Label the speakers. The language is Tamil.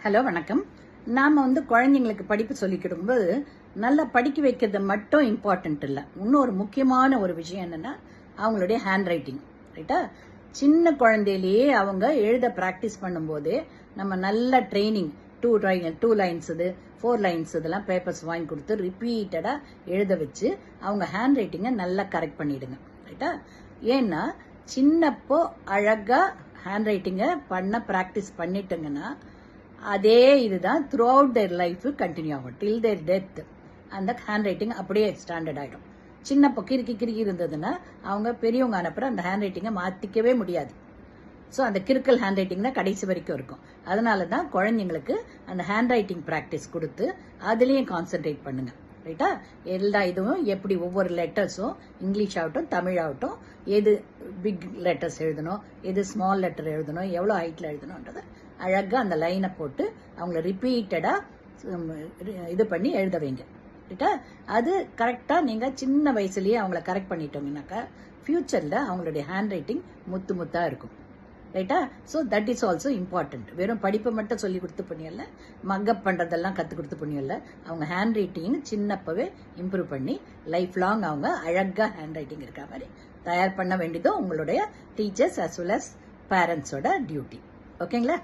Speaker 1: ஹலோ வணக்கம். நாம குழந்தைங்களுக்கு படிப்பு சொல்லிக்கிடும்போது நல்லா படிக்க வைக்கிறது மட்டும் இம்பார்ட்டன்ட் இல்லை. இன்னொரு முக்கியமான ஒரு விஷயம் என்னன்னா அவங்களுடைய ஹேண்ட் ரைட்டிங். ரைட்டா? சின்ன குழந்தையிலேயே அவங்க எழுத ப்ராக்டிஸ் பண்ணும்போதே நம்ம நல்ல ட்ரைனிங் 2 லைன்ஸ் இது 4 லைன்ஸ் இதெல்லாம் பேப்பர்ஸ் வாங்கி கொடுத்து ரிப்பீட்டடா எழுத வச்சு அவங்க ஹேண்ட் ரைட்டிங்கை நல்லா கரெக்ட் பண்ணிடுங்க. ரைட்டா? ஏன்னா சின்னப்போ அழகா ஹேண்ட் ரைட்டிங்கை பண்ண ப்ராக்டிஸ் பண்ணிட்டுங்கன்னா அதே இதுதான் through out their life continue ஆகும். டில் தேர் டெத் அந்த ஹேண்ட் ரைட்டிங் அப்படியே ஸ்டாண்டர்ட் ஆகிடும். சின்னப்போ கிறுக்கி இருந்ததுன்னா அவங்க பெரியவங்க அனுப்புகிற அந்த ஹேண்ட் ரைட்டிங்கை மாற்றிக்கவே முடியாது. ஸோ அந்த கிறுக்கல் ஹேண்ட் ரைட்டிங் தான் கடைசி வரைக்கும் இருக்கும். அதனால தான் குழந்தைங்களுக்கு அந்த ஹேண்ட் ரைட்டிங் ப்ராக்டிஸ் கொடுத்து அதுலேயும் கான்சென்ட்ரேட் பண்ணுங்க. ரைட்டா? எல்லா இதுவும் எப்படி ஒவ்வொரு லெட்டர்ஸும் இங்கிலீஷ் ஆகட்டும் தமிழ் ஆகட்டும் எது பிக் லெட்டர்ஸ் எழுதணும், எது ஸ்மால் லெட்டர் எழுதணும், எவ்வளோ ஹைட்டில் எழுதணுன்றதை அழகாக அந்த லைனை போட்டு அவங்கள ரிப்பீட்டடாக இது பண்ணி எழுத வைங்க. ரைட்டா? அது கரெக்டாக நீங்கள் சின்ன வயசுலேயே அவங்கள கரெக்ட் பண்ணிட்டோங்கனாக்கா ஃபியூச்சரில் அவங்களுடைய ஹேண்ட் ரைட்டிங் முத்தாக இருக்கும். ரைட்டா? So that is also important. வெறும் படிப்பை மட்டும் சொல்லி கொடுத்து பண்ணியல்ல, மக்கப் பண்ணுறதெல்லாம் கற்றுக் கொடுத்து பண்ணியல்ல, அவங்க ஹேண்ட் ரைட்டிங் சின்னப்பவே இம்ப்ரூவ் பண்ணி லைஃப் லாங் அவங்க அழகாக ஹேண்ட் ரைட்டிங் இருக்கிற மாதிரி தயார் பண்ண வேண்டியதும் உங்களுடைய டீச்சர்ஸ் அஸ் வெல் அஸ் பேரண்ட்ஸோட டியூட்டி. ஓகேங்களா?